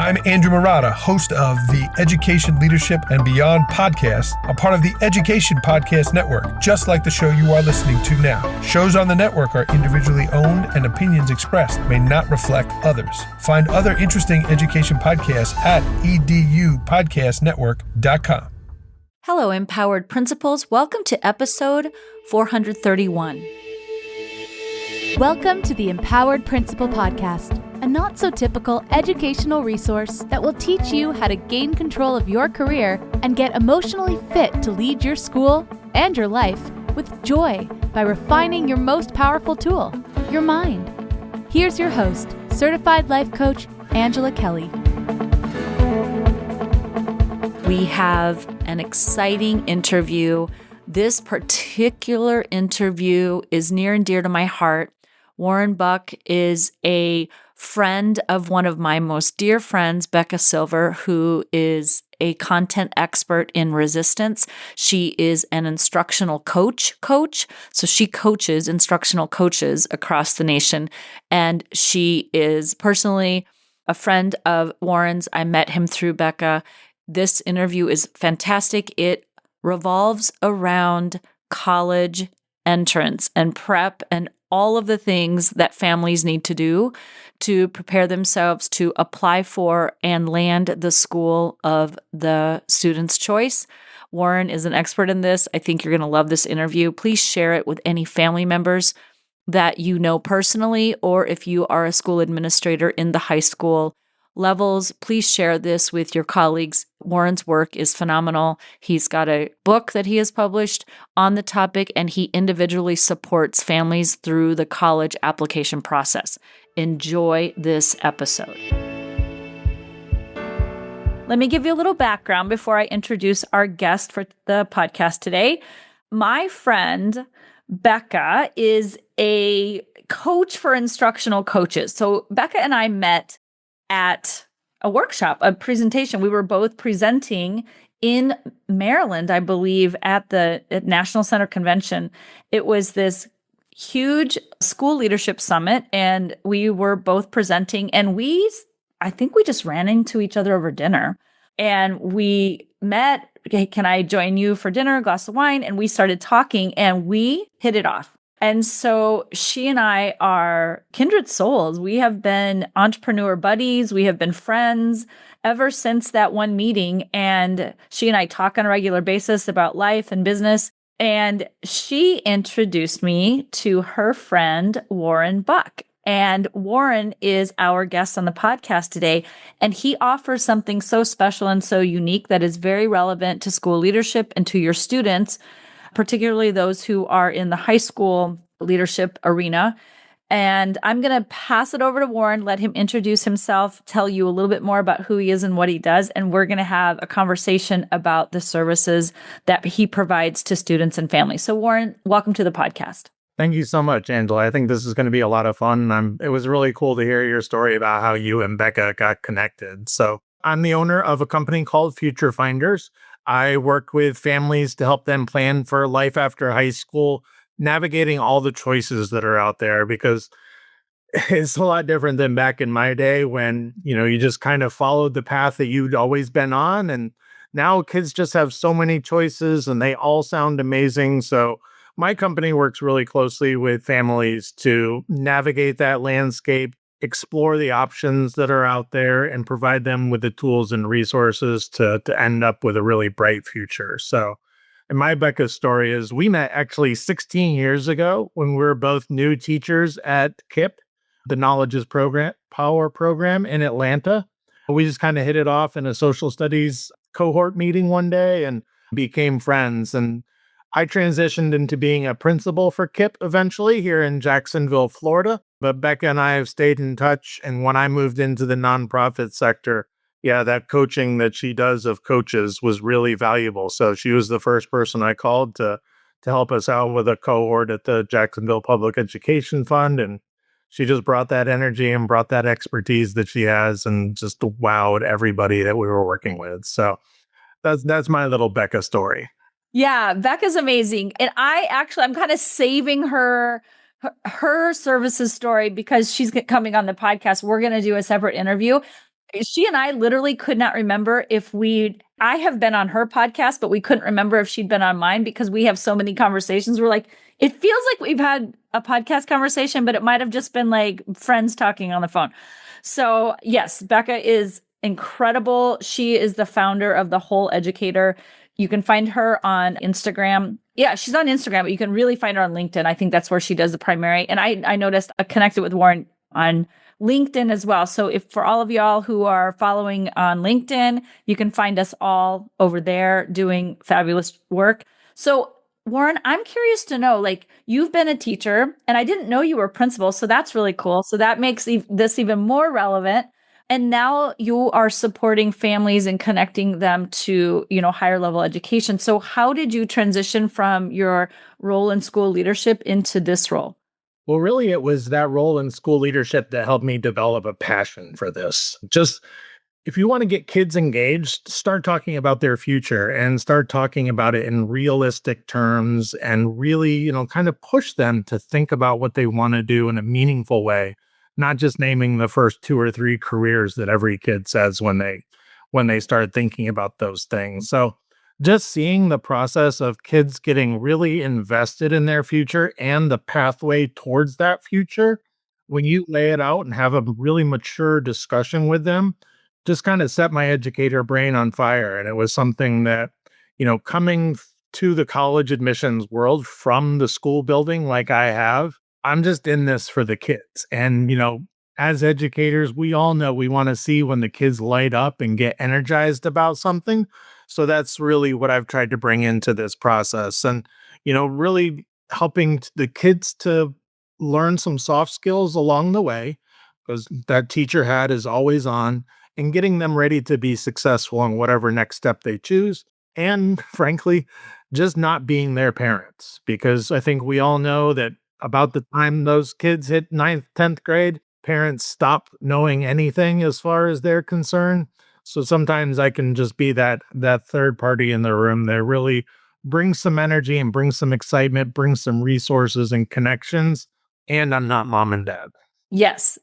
I'm Andrew Marotta, host of the Education, Leadership, and Beyond podcast, a part of the Education Podcast Network, just like the show you are listening to now. Shows on the network are individually owned and opinions expressed may not reflect others. Find other interesting education podcasts at edupodcastnetwork.com. Hello, Empowered Principals. Welcome to episode 431. Welcome to the Empowered Principal Podcast, a not-so-typical educational resource that will teach you how to gain control of your career and get emotionally fit to lead your school and your life with joy by refining your most powerful tool, your mind. Here's your host, Certified Life Coach, Angela Kelly. We have an exciting interview. This particular interview is near and dear to my heart. Warren Buck is a friend of one of my most dear friends, Becca Silver, who is a content expert in resistance. She is an instructional coach. So she coaches instructional coaches across the nation. And she is personally a friend of Warren's. I met him through Becca. This interview is fantastic. It revolves around college entrance and prep and all of the things that families need to do to prepare themselves to apply for and land the school of the student's choice. Warren is an expert in this. I think you're going to love this interview. Please share it with any family members that you know personally, or if you are a school administrator in the high school levels, please share this with your colleagues. Warren's work is phenomenal. He's got a book that he has published on the topic, and he individually supports families through the college application process. Enjoy this episode. Let me give you a little background before I introduce our guest for the podcast today. My friend, Becca, is a coach for instructional coaches. So Becca and I met at a workshop, a presentation. We were both presenting in Maryland, I believe, at National Center Convention. It was this huge school leadership summit, and we were both presenting, and I think we just ran into each other over dinner, and we met. Hey, can I join you for dinner, a glass of wine? And we started talking, and we hit it off. And so she and I are kindred souls. We have been entrepreneur buddies. We have been friends ever since that one meeting. And she and I talk on a regular basis about life and business. And she introduced me to her friend, Warren Buck. And Warren is our guest on the podcast today. And he offers something so special and so unique that is very relevant to school leadership and to your students, particularly those who are in the high school leadership arena. And I'm going to pass it over to Warren, let him introduce himself, tell you a little bit more about who he is and what he does. And we're going to have a conversation about the services that he provides to students and families. So Warren, welcome to the podcast. Thank you so much, Angela. I think this is going to be a lot of fun. It was really cool to hear your story about how you and Becca got connected. So I'm the owner of a company called Future Finders. I work with families to help them plan for life after high school, navigating all the choices that are out there, because it's a lot different than back in my day when, you just kind of followed the path that you'd always been on. And now kids just have so many choices and they all sound amazing. So my company works really closely with families to navigate that landscape, explore the options that are out there, and provide them with the tools and resources to end up with a really bright future. So, and my Becca's story is we met actually 16 years ago when we were both new teachers at KIPP, the Knowledge is Power program in Atlanta. We just kind of hit it off in a social studies cohort meeting one day and became friends. And I transitioned into being a principal for KIPP eventually here in Jacksonville, Florida. But Becca and I have stayed in touch. And when I moved into the nonprofit sector, that coaching that she does of coaches was really valuable. So she was the first person I called to help us out with a cohort at the Jacksonville Public Education Fund. And she just brought that energy and brought that expertise that she has and just wowed everybody that we were working with. So that's my little Becca story. Yeah, Becca's amazing. And I'm kind of saving her services story because she's coming on the podcast. We're going to do a separate interview. She and I literally could not remember I have been on her podcast, but we couldn't remember if she'd been on mine because we have so many conversations. We're like, it feels like we've had a podcast conversation, but it might have just been like friends talking on the phone. So yes, Becca is incredible. She is the founder of The Whole Educator. You can find her on Instagram. Yeah, she's on Instagram, but you can really find her on LinkedIn. I think that's where she does the primary. And I noticed I connected with Warren on LinkedIn as well. So if for all of y'all who are following on LinkedIn, you can find us all over there doing fabulous work. So Warren, I'm curious to know, like, you've been a teacher and I didn't know you were a principal. So that's really cool. So that makes this even more relevant. And now you are supporting families and connecting them to, higher level education. So how did you transition from your role in school leadership into this role? Well, really, it was that role in school leadership that helped me develop a passion for this. Just if you want to get kids engaged, start talking about their future and start talking about it in realistic terms and really, kind of push them to think about what they want to do in a meaningful way, not just naming the first 2 or 3 careers that every kid says when they start thinking about those things. So just seeing the process of kids getting really invested in their future and the pathway towards that future, when you lay it out and have a really mature discussion with them, just kind of set my educator brain on fire. And it was something that, coming to the college admissions world from the school building like I have, I'm just in this for the kids. And, as educators, we all know we want to see when the kids light up and get energized about something. So that's really what I've tried to bring into this process and, really helping the kids to learn some soft skills along the way, because that teacher hat is always on, and getting them ready to be successful in whatever next step they choose. And frankly, just not being their parents, because I think we all know that about the time those kids hit 9th, 10th grade, parents stop knowing anything as far as they're concerned. So sometimes I can just be that third party in the room that really brings some energy and brings some excitement, brings some resources and connections. And I'm not mom and dad. Yes,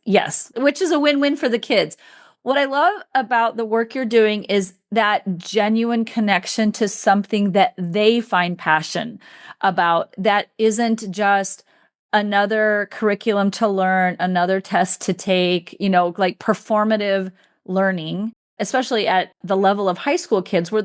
which is a win-win for the kids. What I love about the work you're doing is that genuine connection to something that they find passion about, that isn't just another curriculum to learn, another test to take, like performative learning, especially at the level of high school kids where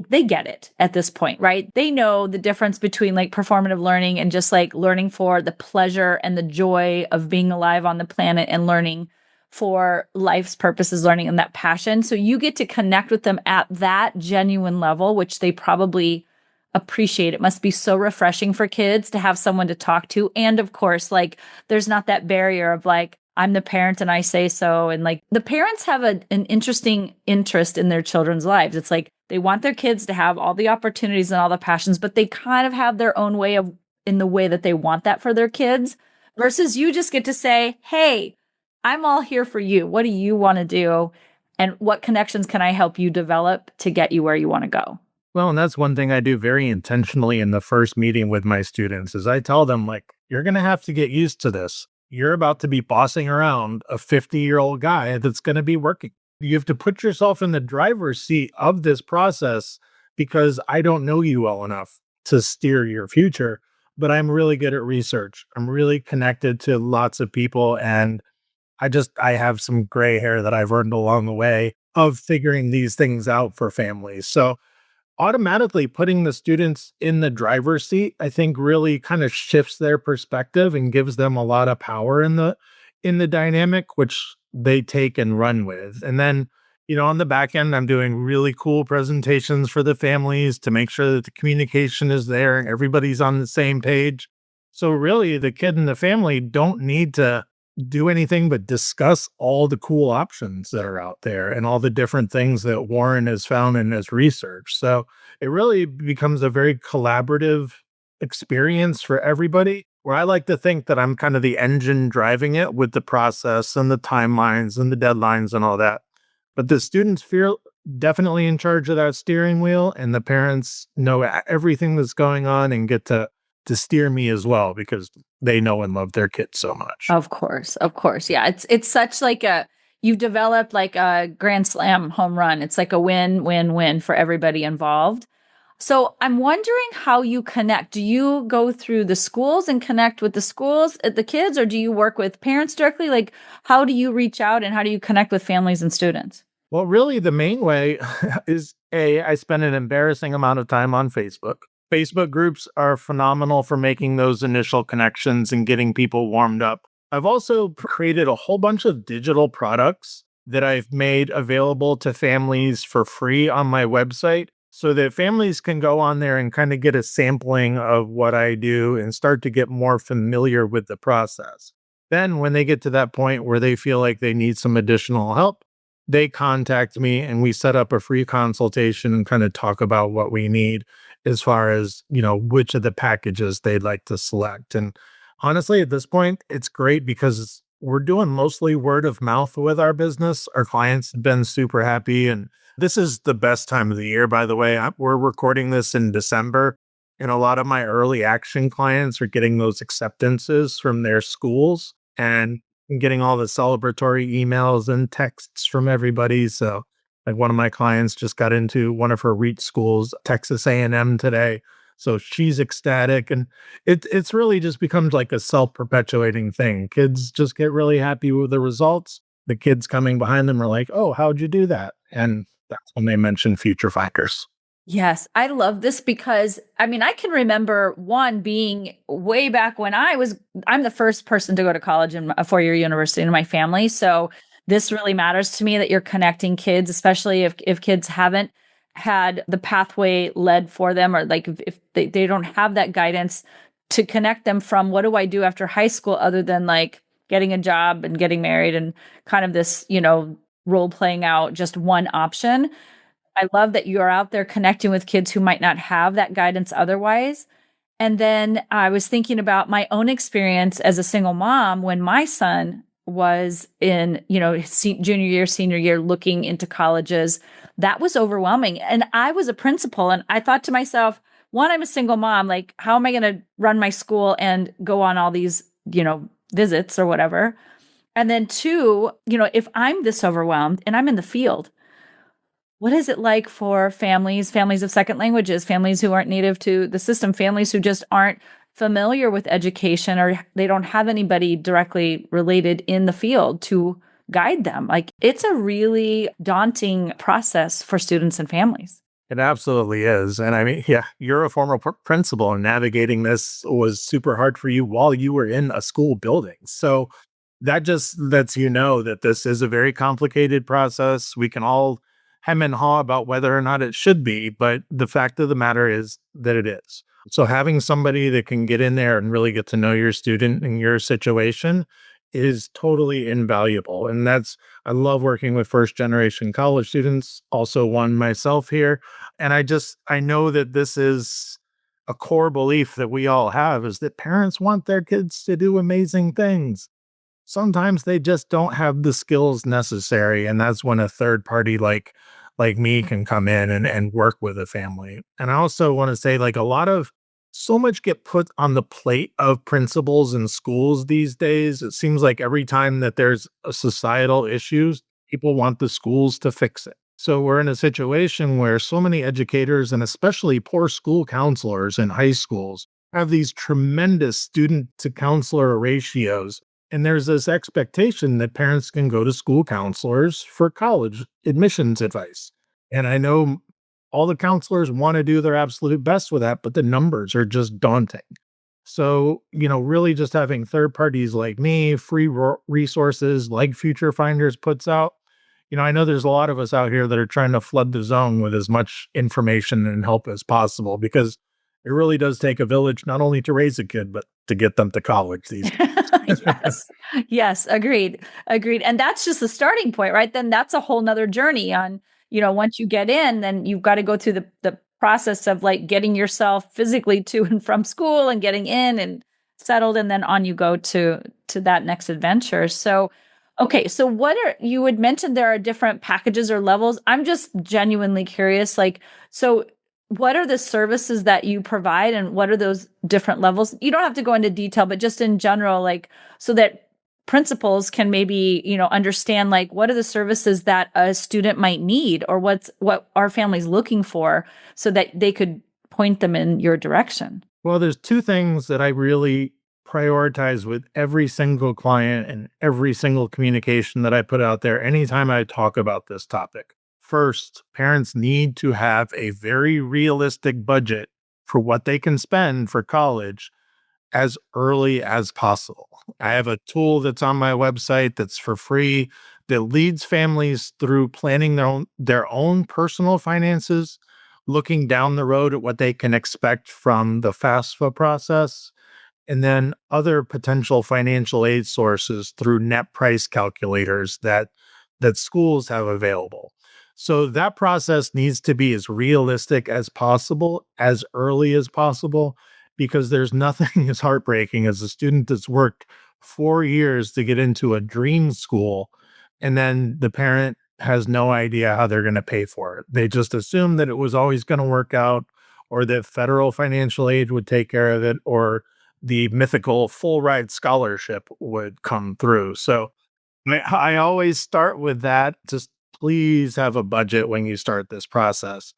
they get it at this point, right? They know the difference between like performative learning and just like learning for the pleasure and the joy of being alive on the planet and learning for life's purposes, learning and that passion. So you get to connect with them at that genuine level, which they probably appreciate. It must be so refreshing for kids to have someone to talk to. And of course, like there's not that barrier of like, I'm the parent and I say so. And like the parents have an interesting interest in their children's lives. It's like they want their kids to have all the opportunities and all the passions, but they kind of have their own way in the way that they want that for their kids, versus you just get to say, hey, I'm all here for you. What do you want to do? And what connections can I help you develop to get you where you want to go? Well, and that's one thing I do very intentionally in the first meeting with my students is I tell them, like, you're going to have to get used to this. You're about to be bossing around a 50-year-old guy that's going to be working. You have to put yourself in the driver's seat of this process because I don't know you well enough to steer your future, but I'm really good at research. I'm really connected to lots of people, and I have some gray hair that I've earned along the way of figuring these things out for families. So automatically putting the students in the driver's seat, I think really kind of shifts their perspective and gives them a lot of power in the dynamic, which they take and run with. And then, on the back end, I'm doing really cool presentations for the families to make sure that the communication is there and everybody's on the same page. So really the kid and the family don't need to do anything but discuss all the cool options that are out there and all the different things that Warren has found in his research. So it really becomes a very collaborative experience for everybody, where I like to think that I'm kind of the engine driving it with the process and the timelines and the deadlines and all that. But the students feel definitely in charge of that steering wheel, and the parents know everything that's going on and get to steer me as well because they know and love their kids so much. Of course. Yeah. It's such like you've developed like a grand slam home run. It's like a win, win, win for everybody involved. So I'm wondering how you connect. Do you go through the schools and connect with the schools, the kids, or do you work with parents directly? Like, how do you reach out and how do you connect with families and students? Well, really, the main way is I spend an embarrassing amount of time on Facebook. Facebook groups are phenomenal for making those initial connections and getting people warmed up. I've also created a whole bunch of digital products that I've made available to families for free on my website so that families can go on there and kind of get a sampling of what I do and start to get more familiar with the process. Then, when they get to that point where they feel like they need some additional help, they contact me and we set up a free consultation and kind of talk about what we need as far as, which of the packages they'd like to select. And honestly, at this point, it's great because we're doing mostly word of mouth with our business. Our clients have been super happy. And this is the best time of the year, by the way. We're recording this in December, and a lot of my early action clients are getting those acceptances from their schools and getting all the celebratory emails and texts from everybody. So like one of my clients just got into one of her REACH schools, Texas A&M today. So she's ecstatic, and it's really just becomes like a self-perpetuating thing. Kids just get really happy with the results. The kids coming behind them are like, "Oh, how'd you do that?" And that's when they mention Future Finders. Yes, I love this because I can remember one being way back when I'm the first person to go to college in a 4-year university in my family. So this really matters to me that you're connecting kids, especially if kids haven't had the pathway led for them, or like if they don't have that guidance to connect them from what do I do after high school other than like getting a job and getting married and kind of this, role playing out just one option. I love that you're out there connecting with kids who might not have that guidance otherwise. And then I was thinking about my own experience as a single mom when my son was in, junior year, senior year, looking into colleges. That was overwhelming. And I was a principal and I thought to myself, one, I'm a single mom. Like, how am I going to run my school and go on all these, visits or whatever? And then two, if I'm this overwhelmed and I'm in the field, what is it like for families of second languages, families who aren't native to the system, families who just aren't familiar with education or they don't have anybody directly related in the field to guide them? Like, it's a really daunting process for students and families. It absolutely is. And yeah, you're a former principal, and navigating this was super hard for you while you were in a school building. So that just lets you know that this is a very complicated process. We can all hem and haw about whether or not it should be, but the fact of the matter is that it is. So having somebody that can get in there and really get to know your student and your situation is totally invaluable. And I love working with first generation college students, also one myself here. And I know that this is a core belief that we all have, is that parents want their kids to do amazing things. Sometimes they just don't have the skills necessary. And that's when a third party like me can come in and work with a family. And I also want to say, like, so much get put on the plate of principals and schools these days. It seems like every time that there's a societal issues, people want the schools to fix it. So we're in a situation where so many educators, and especially poor school counselors in high schools, have these tremendous student to counselor ratios. And there's this expectation that parents can go to school counselors for college admissions advice. And I know all the counselors want to do their absolute best with that, but the numbers are just daunting. So, really just having third parties like me, free resources like Future Finders puts out. I know there's a lot of us out here that are trying to flood the zone with as much information and help as possible, because it really does take a village, not only to raise a kid, but to get them to college these days. Yes, agreed. And that's just the starting point, right? Then that's a whole nother journey on, once you get in, then you've got to go through the process of like getting yourself physically to and from school and getting in and settled. And then on you go to that next adventure. So, okay. So you had mentioned there are different packages or levels. I'm just genuinely curious. So what are the services that you provide and what are those different levels? You don't have to go into detail, but just in general, so that principals can maybe, understand like what are the services that a student might need or what our family's looking for so that they could point them in your direction. Well, there's two things that I really prioritize with every single client and every single communication that I put out there anytime I talk about this topic. First, parents need to have a very realistic budget for what they can spend for college as early as possible. I have a tool that's on my website that's for free that leads families through planning their own personal finances, looking down the road at what they can expect from the FAFSA process, and then other potential financial aid sources through net price calculators that schools have available. So that process needs to be as realistic as possible, as early as possible, because there's nothing as heartbreaking as a student that's worked 4 years to get into a dream school, and then the parent has no idea how they're going to pay for it. They just assume that it was always going to work out, or that federal financial aid would take care of it, or the mythical full ride scholarship would come through. So I always start with that. Just please have a budget when you start this process.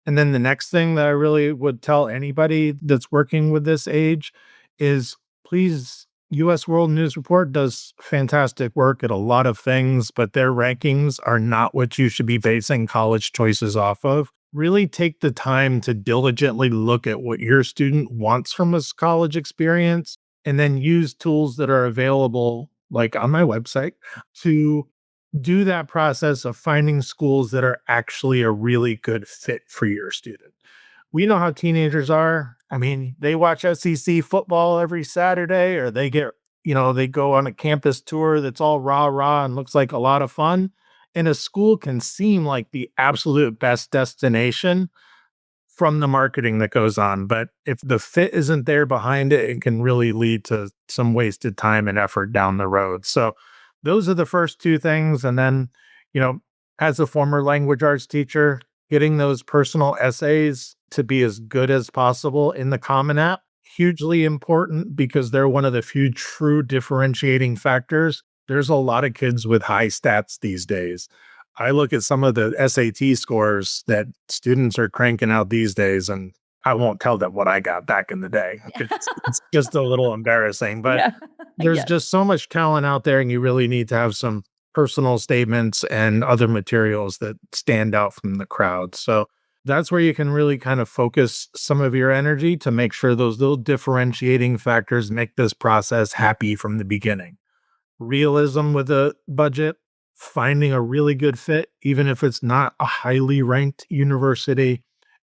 And then the next thing that I really would tell anybody that's working with this age is please, US World News Report does fantastic work at a lot of things, but their rankings are not what you should be basing college choices off of. Really take the time to diligently look at what your student wants from a college experience, and then use tools that are available, like on my website, to do that process of finding schools that are actually a really good fit for your student. We know how teenagers are. I mean, they watch SEC football every Saturday, or they they go on a campus tour that's all rah rah and looks like a lot of fun. And a school can seem like the absolute best destination from the marketing that goes on. But if the fit isn't there behind it, it can really lead to some wasted time and effort down the road. So those are the first two things. And then, as a former language arts teacher, getting those personal essays to be as good as possible in the Common App, hugely important because they're one of the few true differentiating factors. There's a lot of kids with high stats these days. I look at some of the SAT scores that students are cranking out these days, and I won't tell them what I got back in the day. It's just a little embarrassing, but Yeah. there's Yeah. just so much talent out there, and you really need to have some personal statements and other materials that stand out from the crowd. So that's where you can really kind of focus some of your energy to make sure those little differentiating factors make this process happy from the beginning. Realism with a budget, finding a really good fit, even if it's not a highly ranked university,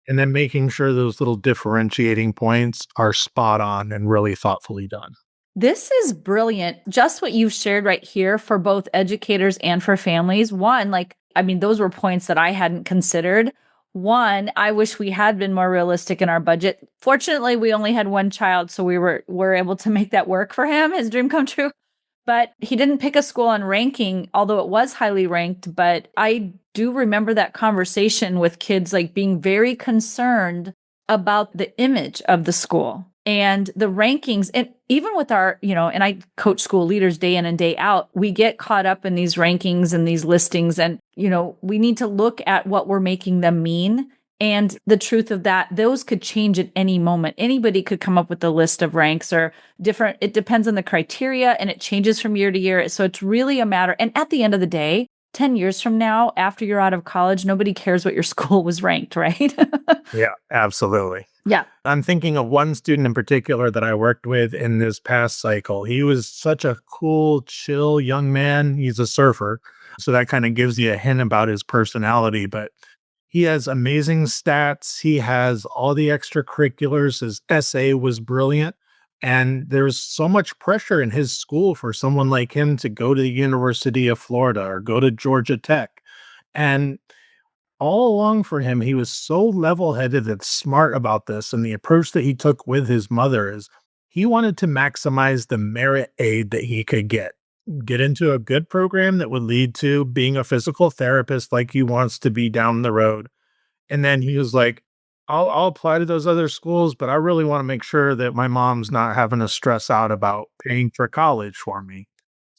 and then making sure those little differentiating points are spot on and really thoughtfully done. This is brilliant. Just what you've shared right here for both educators and for families. One, those were points that I hadn't considered. One, I wish we had been more realistic in our budget. Fortunately, we only had one child, so were able to make that work for him, his dream come true. But he didn't pick a school on ranking, although it was highly ranked. But I do remember that conversation with kids like being very concerned about the image of the school and the rankings. And even with our, and I coach school leaders day in and day out, we get caught up in these rankings and these listings. And, we need to look at what we're making them mean. And the truth of that, those could change at any moment. Anybody could come up with a list of ranks or different. It depends on the criteria and it changes from year to year. So it's really a matter. And at the end of the day, 10 years from now, after you're out of college, nobody cares what your school was ranked, right? Yeah, absolutely. Yeah. I'm thinking of one student in particular that I worked with in this past cycle. He was such a cool, chill young man. He's a surfer. So that kind of gives you a hint about his personality. But he has amazing stats. He has all the extracurriculars. His essay was brilliant. And there's so much pressure in his school for someone like him to go to the University of Florida or go to Georgia Tech. And all along for him, he was so level-headed and smart about this. And the approach that he took with his mother is he wanted to maximize the merit aid that he could get into a good program that would lead to being a physical therapist like he wants to be down the road. And then he was like, I'll apply to those other schools, but I really want to make sure that my mom's not having to stress out about paying for college for me.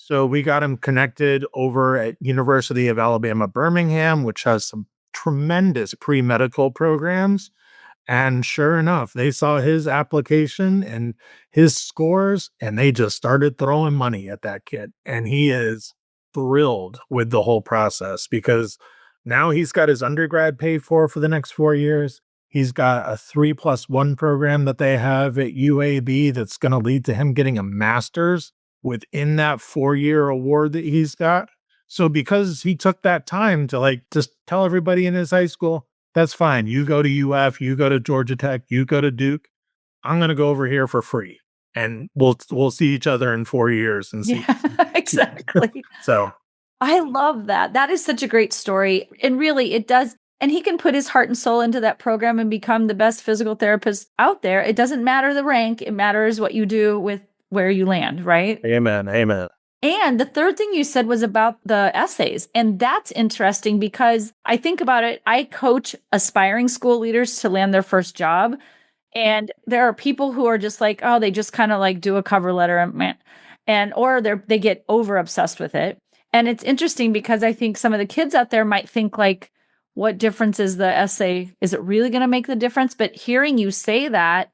So we got him connected over at University of Alabama, Birmingham, which has some tremendous pre-medical programs. And sure enough, they saw his application and his scores, and they just started throwing money at that kid. And he is thrilled with the whole process because now he's got his undergrad paid for the next 4 years. He's got a 3+1 program that they have at UAB that's going to lead to him getting a master's within that 4-year award that he's got. So because he took that time to like just tell everybody in his high school, that's fine. You go to UF, you go to Georgia Tech, you go to Duke. I'm going to go over here for free, and we'll see each other in 4 years and see. Yeah, exactly. So I love that. That is such a great story. And really, it does. And he can put his heart and soul into that program and become the best physical therapist out there. It doesn't matter the rank, it matters what you do with where you land, right? amen, amen. And the third thing you said was about the essays. And that's interesting because I think about it. I coach aspiring school leaders to land their first job. And there are people who are just like, oh, they just kind of like do a cover letter or they get over obsessed with it. And it's interesting because I think some of the kids out there might think like, what difference is the essay? Is it really going to make the difference? But hearing you say that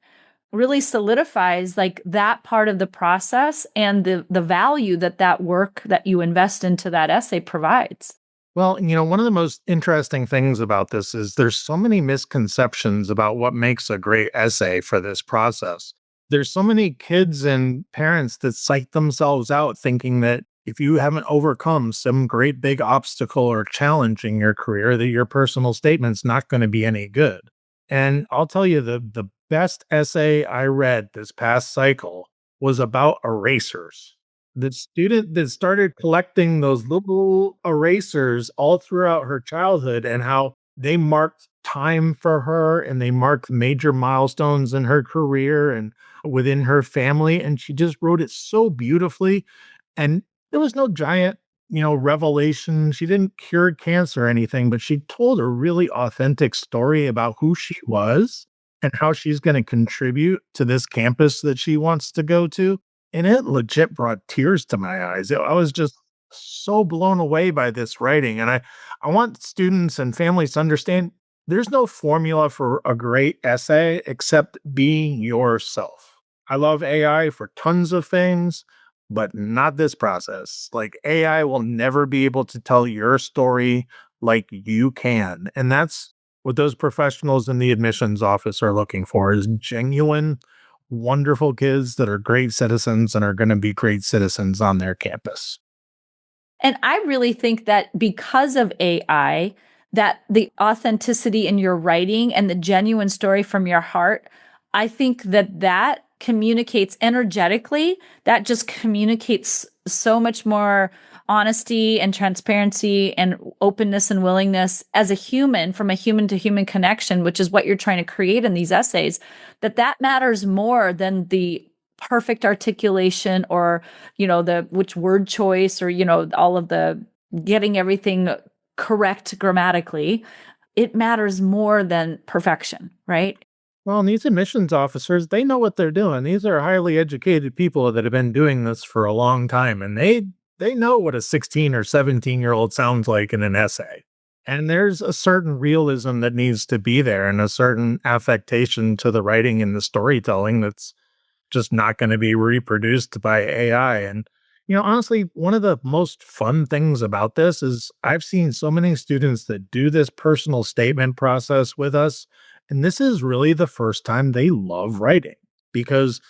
really solidifies like that part of the process and the value that work that you invest into that essay provides. Well, one of the most interesting things about this is there's so many misconceptions about what makes a great essay for this process. There's so many kids and parents that psych themselves out thinking that if you haven't overcome some great big obstacle or challenge in your career, that your personal statement's not going to be any good. And I'll tell you, the best essay I read this past cycle was about erasers. The student that started collecting those little erasers all throughout her childhood and how they marked time for her and they marked major milestones in her career and within her family. And she just wrote it so beautifully. And there was no giant, revelation. She didn't cure cancer or anything, but she told a really authentic story about who she was and how she's going to contribute to this campus that she wants to go to. And it legit brought tears to my eyes. I was just so blown away by this writing. And I want students and families to understand there's no formula for a great essay except being yourself. I love AI for tons of things, but not this process. Like AI will never be able to tell your story like you can. And that's what those professionals in the admissions office are looking for is genuine, wonderful kids that are great citizens and are going to be great citizens on their campus. And I really think that because of AI, that the authenticity in your writing and the genuine story from your heart, I think that communicates energetically, that just communicates so much more honesty and transparency and openness and willingness as a human, from a human to human connection, which is what you're trying to create in these essays, that matters more than the perfect articulation or, which word choice or, all of the getting everything correct grammatically. It matters more than perfection, right? Well, and these admissions officers, they know what they're doing. These are highly educated people that have been doing this for a long time, and they know what a 16 or 17-year-old sounds like in an essay. And there's a certain realism that needs to be there and a certain affectation to the writing and the storytelling that's just not going to be reproduced by AI. And, honestly, one of the most fun things about this is I've seen so many students that do this personal statement process with us. And this is really the first time they love writing because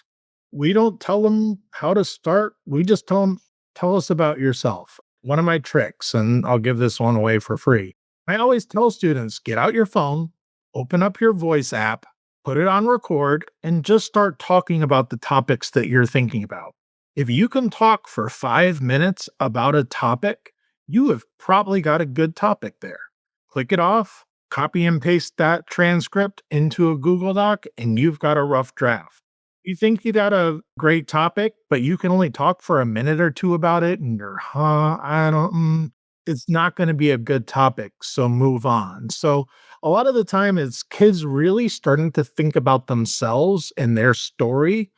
we don't tell them how to start. We just tell us about yourself. One of my tricks, and I'll give this one away for free. I always tell students, get out your phone, open up your voice app, put it on record, and just start talking about the topics that you're thinking about. If you can talk for 5 minutes about a topic, you have probably got a good topic there. Click it off, copy and paste that transcript into a Google Doc, and you've got a rough draft. You think you got a great topic, but you can only talk for a minute or two about it, and you're, it's not going to be a good topic, so move on. So a lot of the time, it's kids really starting to think about themselves and their story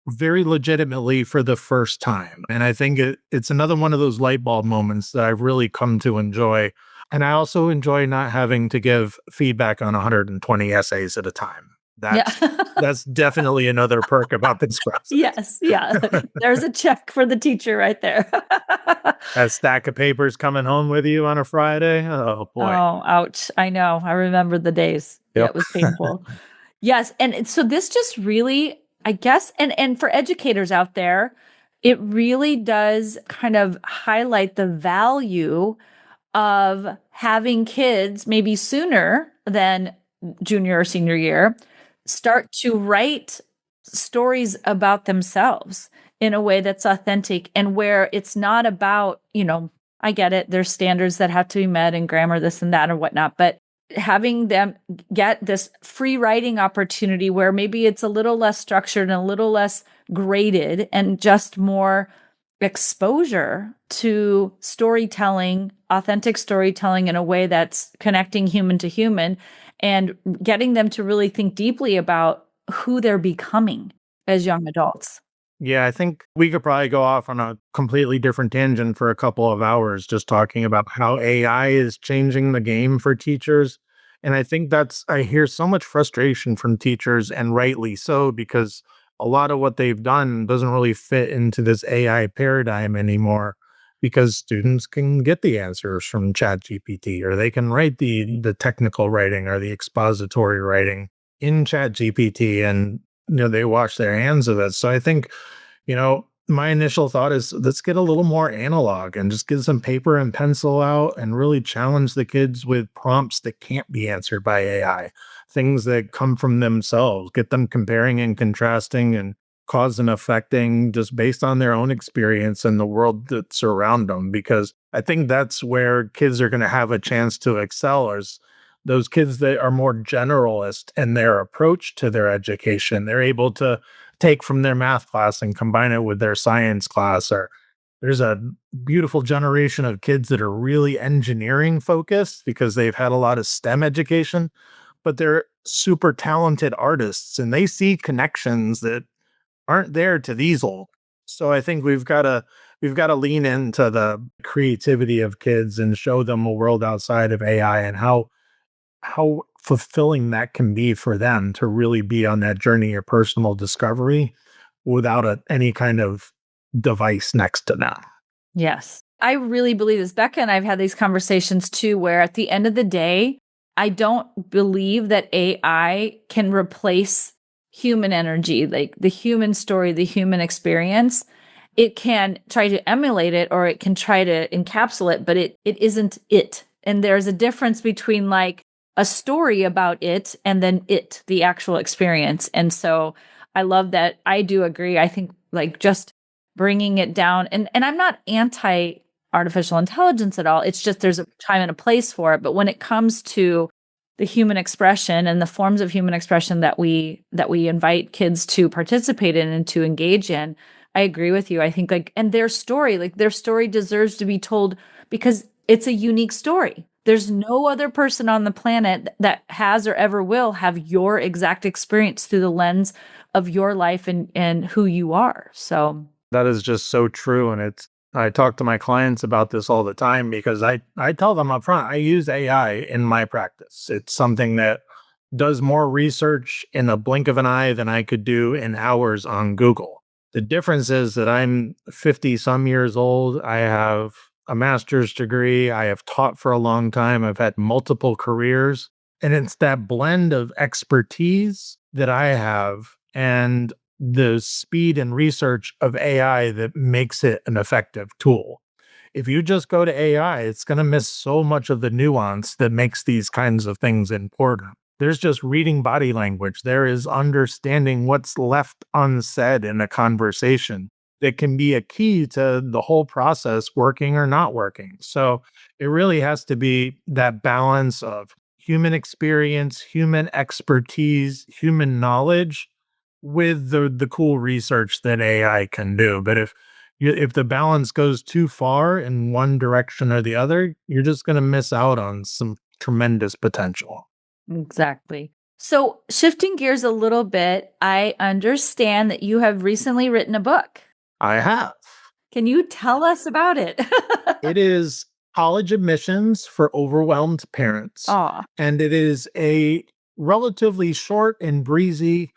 very legitimately for the first time. And I think it's another one of those light bulb moments that I've really come to enjoy. And I also enjoy not having to give feedback on 120 essays at a time. Yeah. That's definitely another perk about this process. Yes. Yeah. There's a check for the teacher right there. A stack of papers coming home with you on a Friday. Oh boy. Oh, ouch. I know. I remember the days. Yeah, Yep. it was painful. Yes. So this just really, I guess, and for educators out there, it really does kind of highlight the value of having kids maybe sooner than junior or senior year start to write stories about themselves in a way that's authentic and where it's not about, I get it, there's standards that have to be met and grammar, this and that, or whatnot, but having them get this free writing opportunity where maybe it's a little less structured and a little less graded and just more exposure to storytelling, authentic storytelling in a way that's connecting human to human and getting them to really think deeply about who they're becoming as young adults. Yeah, I think we could probably go off on a completely different tangent for a couple of hours just talking about how AI is changing the game for teachers. And I think I hear so much frustration from teachers, and rightly so, because a lot of what they've done doesn't really fit into this AI paradigm anymore, because students can get the answers from ChatGPT, or they can write the technical writing or the expository writing in ChatGPT, and they wash their hands of it. So I think, my initial thought is let's get a little more analog and just get some paper and pencil out and really challenge the kids with prompts that can't be answered by AI, things that come from themselves, get them comparing and contrasting and cause and affecting just based on their own experience and the world that's around them. Because I think that's where kids are going to have a chance to excel, is those kids that are more generalist in their approach to their education. They're able to take from their math class and combine it with their science class. Or there's a beautiful generation of kids that are really engineering focused because they've had a lot of STEM education, but they're super talented artists and they see connections that aren't there to these old. So I think we've got to lean into the creativity of kids and show them a world outside of AI and how fulfilling that can be for them to really be on that journey of personal discovery without any kind of device next to them. Yes. I really believe this. Becca and I've had these conversations too, where at the end of the day, I don't believe that AI can replace human energy, like the human story, the human experience. It can try to emulate it or it can try to encapsulate, but it isn't it. And there's a difference between like a story about it and then the actual experience. And so I love that. I do agree. I think like just bringing it down, and I'm not anti artificial intelligence at all. It's just there's a time and a place for it. But when it comes to the human expression and the forms of human expression that we invite kids to participate in and to engage in, I agree with you. I think and their story deserves to be told because it's a unique story. There's no other person on the planet that has or ever will have your exact experience through the lens of your life and who you are. So that is just so true. And I talk to my clients about this all the time because I tell them up front, I use AI in my practice. It's something that does more research in a blink of an eye than I could do in hours on Google. The difference is that I'm 50 some years old. I have a master's degree. I have taught for a long time. I've had multiple careers. And it's that blend of expertise that I have and the speed and research of AI that makes it an effective tool. If you just go to AI, it's going to miss so much of the nuance that makes these kinds of things important. There's just reading body language. There is understanding what's left unsaid in a conversation that can be a key to the whole process working or not working. So it really has to be that balance of human experience, human expertise, human knowledge with the cool research that AI can do. But if the balance goes too far in one direction or the other, you're just going to miss out on some tremendous potential. exactly. So, shifting gears a little bit, I understand that you have recently written a book. I have. Can you tell us about it? It is College Admissions for Overwhelmed Parents. Aw, And it is a relatively short and breezy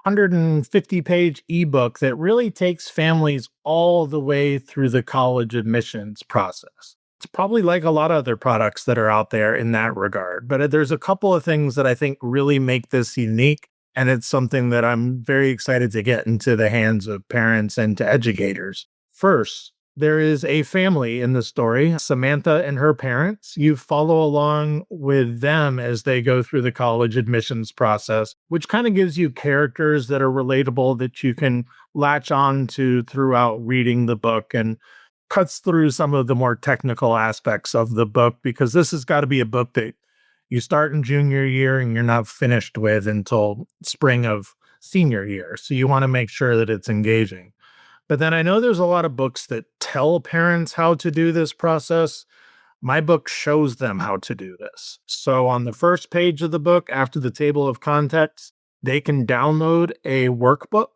150-page ebook that really takes families all the way through the college admissions process. It's probably like a lot of other products that are out there in that regard, but there's a couple of things that I think really make this unique. And it's something that I'm very excited to get into the hands of parents and to educators. First, there is a family in the story, Samantha and her parents. You follow along with them as they go through the college admissions process, which kind of gives you characters that are relatable that you can latch on to throughout reading the book, and cuts through some of the more technical aspects of the book, because this has got to be a book that you start in junior year and you're not finished with until spring of senior year. So you want to make sure that it's engaging. But then I know there's a lot of books that tell parents how to do this process. My book shows them how to do this. So on the first page of the book, after the table of contents, they can download a workbook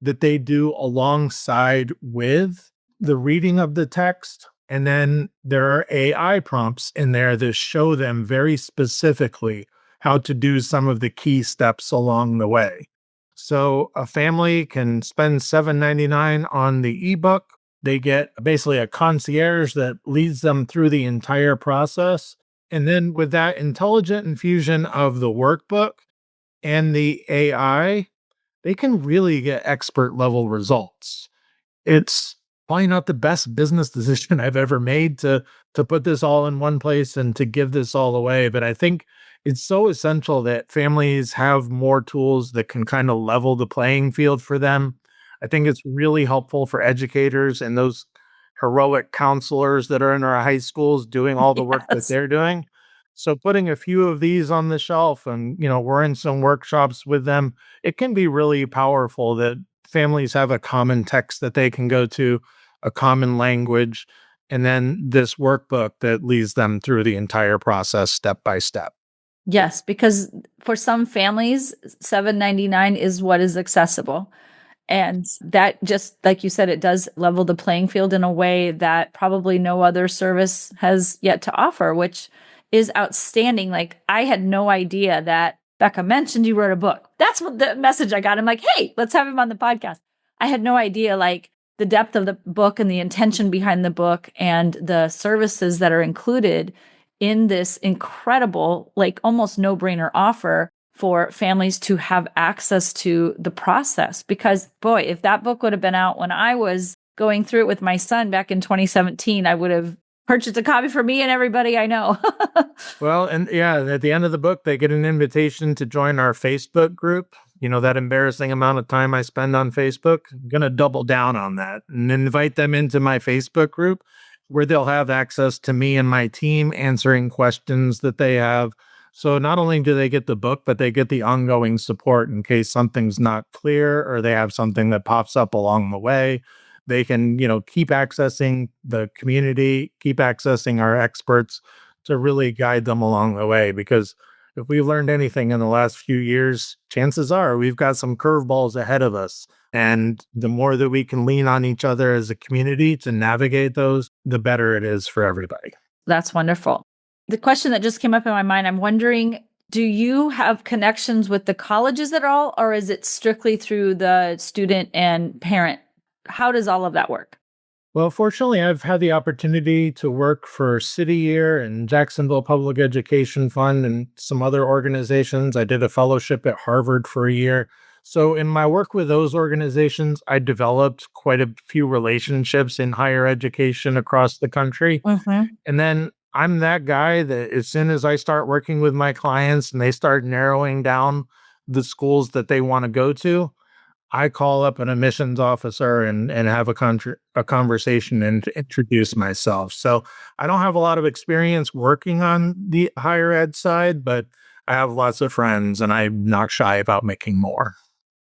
that they do alongside with the reading of the text. And then there are AI prompts in there that show them very specifically how to do some of the key steps along the way. So a family can spend $7.99 on the ebook. They get basically a concierge that leads them through the entire process. And then with that intelligent infusion of the workbook and the AI, they can really get expert level results. It's probably not the best business decision I've ever made to put this all in one place and to give this all away. But I think it's so essential that families have more tools that can kind of level the playing field for them. I think it's really helpful for educators and those heroic counselors that are in our high schools doing all the work that yes. they're doing. So putting a few of these on the shelf, and we're in some workshops with them, it can be really powerful that families have a common text that they can go to, a common language, and then this workbook that leads them through the entire process step by step. Yes, because for some families, $7.99 is what is accessible. And that, just like you said, it does level the playing field in a way that probably no other service has yet to offer, which is outstanding. Like, I had no idea that Becca mentioned you wrote a book. That's what the message I got. I'm like, hey, let's have him on the podcast. I had no idea, like, the depth of the book and the intention behind the book and the services that are included in this incredible, like, almost no-brainer offer for families to have access to the process. Because boy, if that book would have been out when I was going through it with my son back in 2017, I would have purchased a copy for me and everybody I know. Well, and yeah, at the end of the book, they get an invitation to join our Facebook group. That embarrassing amount of time I spend on Facebook, I'm going to double down on that and invite them into my Facebook group, where they'll have access to me and my team answering questions that they have. So not only do they get the book, but they get the ongoing support in case something's not clear or they have something that pops up along the way. They can, keep accessing the community, keep accessing our experts to really guide them along the way. Because if we've learned anything in the last few years, chances are we've got some curveballs ahead of us. And the more that we can lean on each other as a community to navigate those, the better it is for everybody. That's wonderful. The question that just came up in my mind, I'm wondering, do you have connections with the colleges at all, or is it strictly through the student and parent? How does all of that work? Well, fortunately, I've had the opportunity to work for City Year and Jacksonville Public Education Fund and some other organizations. I did a fellowship at Harvard for a year. So in my work with those organizations, I developed quite a few relationships in higher education across the country. Mm-hmm. And then I'm that guy that as soon as I start working with my clients and they start narrowing down the schools that they want to go to, I call up an admissions officer and have a conversation and introduce myself. So I don't have a lot of experience working on the higher ed side, but I have lots of friends and I'm not shy about making more.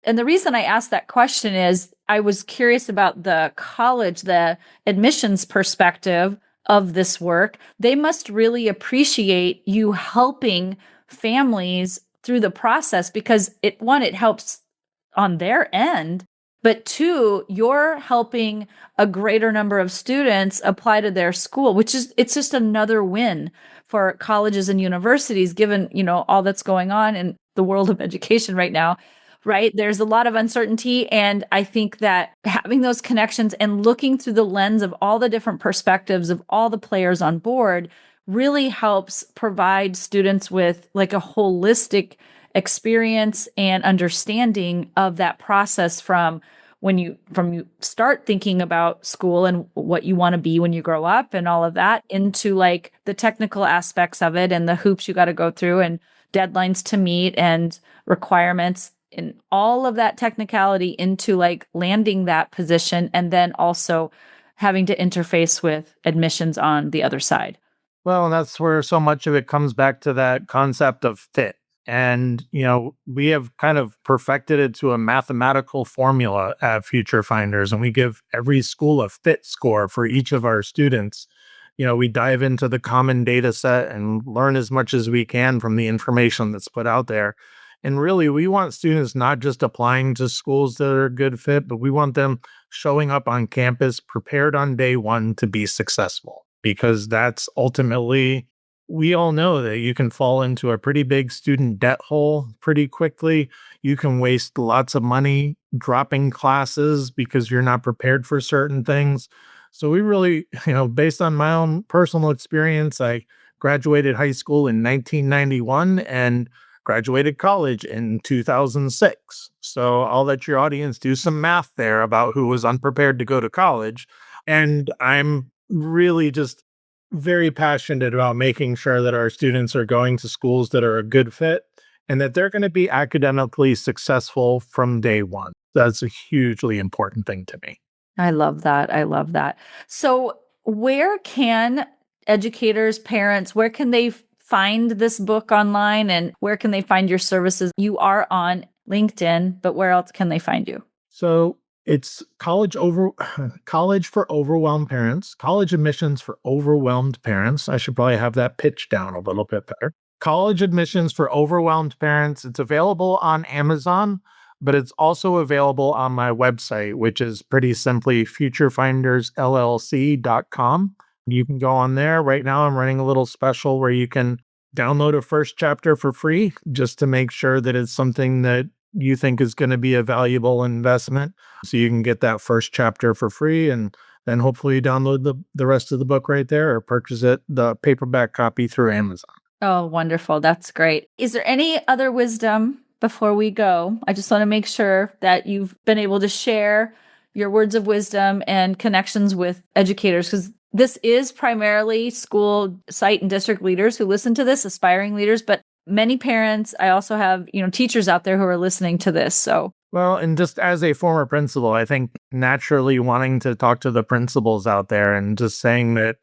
And the reason I asked that question is I was curious about the college, the admissions perspective of this work. They must really appreciate you helping families through the process because it helps on their end, but two, you're helping a greater number of students apply to their school, it's just another win for colleges and universities, given, all that's going on in the world of education right now, right? There's a lot of uncertainty. And I think that having those connections and looking through the lens of all the different perspectives of all the players on board really helps provide students with like a holistic experience and understanding of that process from you start thinking about school and what you want to be when you grow up and all of that into like the technical aspects of it and the hoops you got to go through and deadlines to meet and requirements and all of that technicality into like landing that position and then also having to interface with admissions on the other side. Well, and that's where so much of it comes back to that concept of fit. And, we have kind of perfected it to a mathematical formula at Future Finders, and we give every school a fit score for each of our students. We dive into the common data set and learn as much as we can from the information that's put out there. And really, we want students not just applying to schools that are a good fit, but we want them showing up on campus prepared on day one to be successful, because that's ultimately, we all know that you can fall into a pretty big student debt hole pretty quickly. You can waste lots of money dropping classes because you're not prepared for certain things. So we really, based on my own personal experience, I graduated high school in 1991 and graduated college in 2006. So I'll let your audience do some math there about who was unprepared to go to college. And I'm really just very passionate about making sure that our students are going to schools that are a good fit and that they're going to be academically successful from day one. That's a hugely important thing to me. I love that. So where can educators, parents, where can they find this book online and where can they find your services? You are on LinkedIn, but where else can they find you? So it's college for overwhelmed parents, college admissions for overwhelmed parents. I should probably have that pitched down a little bit better. College admissions for overwhelmed parents. It's available on Amazon, but it's also available on my website, which is pretty simply futurefindersllc.com. You can go on there. Right now, I'm running a little special where you can download a first chapter for free just to make sure that it's something that you think is going to be a valuable investment. So you can get that first chapter for free and then hopefully you download the rest of the book right there or purchase the paperback copy through Amazon. Oh, wonderful. That's great. Is there any other wisdom before we go? I just want to make sure that you've been able to share your words of wisdom and connections with educators, because this is primarily school, site, and district leaders who listen to this, aspiring leaders, but many parents, I also have, teachers out there who are listening to this. So, well, and just as a former principal, I think naturally wanting to talk to the principals out there and just saying that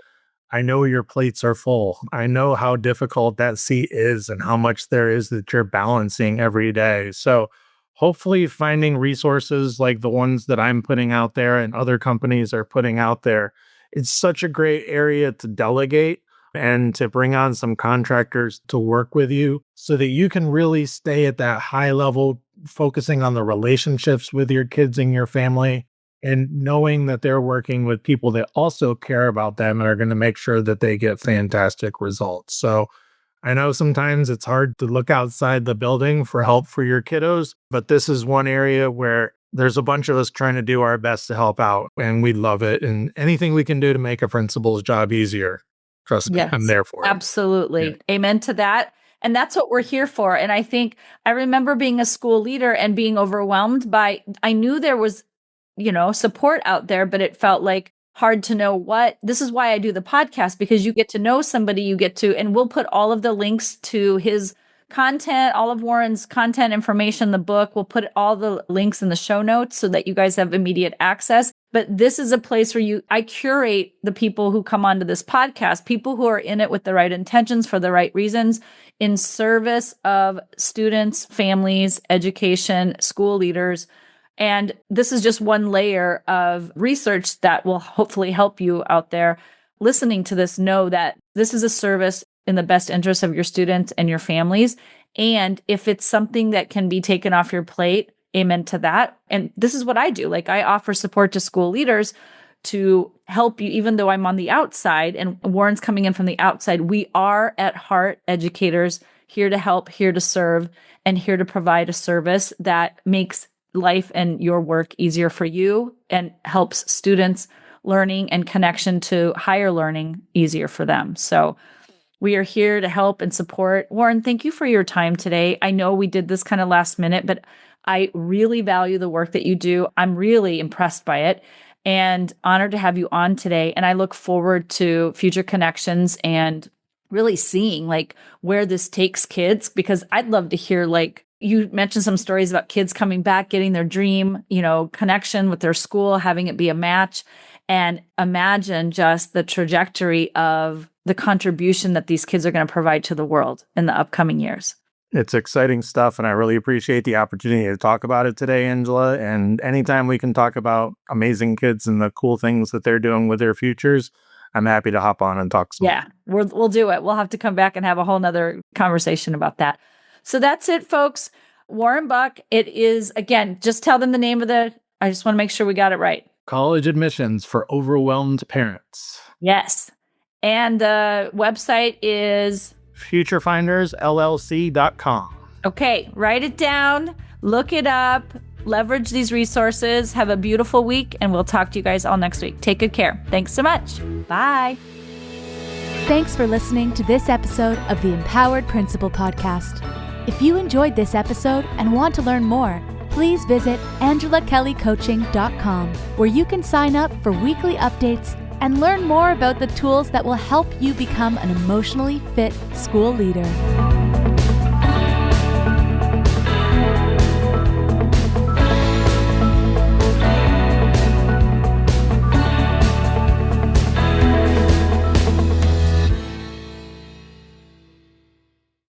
I know your plates are full. I know how difficult that seat is and how much there is that you're balancing every day. So hopefully finding resources like the ones that I'm putting out there and other companies are putting out there. It's such a great area to delegate and to bring on some contractors to work with you so that you can really stay at that high level, focusing on the relationships with your kids and your family and knowing that they're working with people that also care about them and are going to make sure that they get fantastic results. So I know sometimes it's hard to look outside the building for help for your kiddos, but this is one area where there's a bunch of us trying to do our best to help out, and we love it. And anything we can do to make a principal's job easier, trust me, yes, I'm there for it. Absolutely. Yeah. Amen to that. And that's what we're here for. And I think I remember being a school leader and being overwhelmed by, I knew there was, support out there, but it felt like hard to know this is why I do the podcast, because you get to know somebody, and we'll put all of the links to his content, all of Warren's content information, the book, we'll put all the links in the show notes so that you guys have immediate access. But this is a place where I curate the people who come onto this podcast, people who are in it with the right intentions for the right reasons, in service of students, families, education, school leaders. And this is just one layer of research that will hopefully help you out there listening to this know that this is a service in the best interest of your students and your families. And if it's something that can be taken off your plate, amen to that. And this is what I do. Like, I offer support to school leaders to help you, even though I'm on the outside and Warren's coming in from the outside. We are at heart educators, here to help, here to serve, and here to provide a service that makes life and your work easier for you and helps students' learning and connection to higher learning easier for them. So we are here to help and support. Warren, thank you for your time today. I know we did this kind of last minute, but I really value the work that you do. I'm really impressed by it and honored to have you on today. And I look forward to future connections and really seeing like where this takes kids, because I'd love to hear, like, you mentioned some stories about kids coming back, getting their dream, connection with their school, having it be a match, and imagine just the trajectory of the contribution that these kids are going to provide to the world in the upcoming years. It's exciting stuff, and I really appreciate the opportunity to talk about it today, Angela. And anytime we can talk about amazing kids and the cool things that they're doing with their futures, I'm happy to hop on and talk some. Yeah, we'll do it. We'll have to come back and have a whole nother conversation about that. So that's it, folks. Warren Buck. It is, again, just tell them the name of I just want to make sure we got it right. College Admissions for Overwhelmed Parents. Yes. And the website is futurefindersllc.com. Okay, write it down, look it up, leverage these resources. Have a beautiful week, and we'll talk to you guys all next week. Take good care. Thanks so much. Bye. Thanks for listening to this episode of the Empowered Principal Podcast. If you enjoyed this episode and want to learn more, please visit angelakellycoaching.com, where you can sign up for weekly updates and learn more about the tools that will help you become an emotionally fit school leader.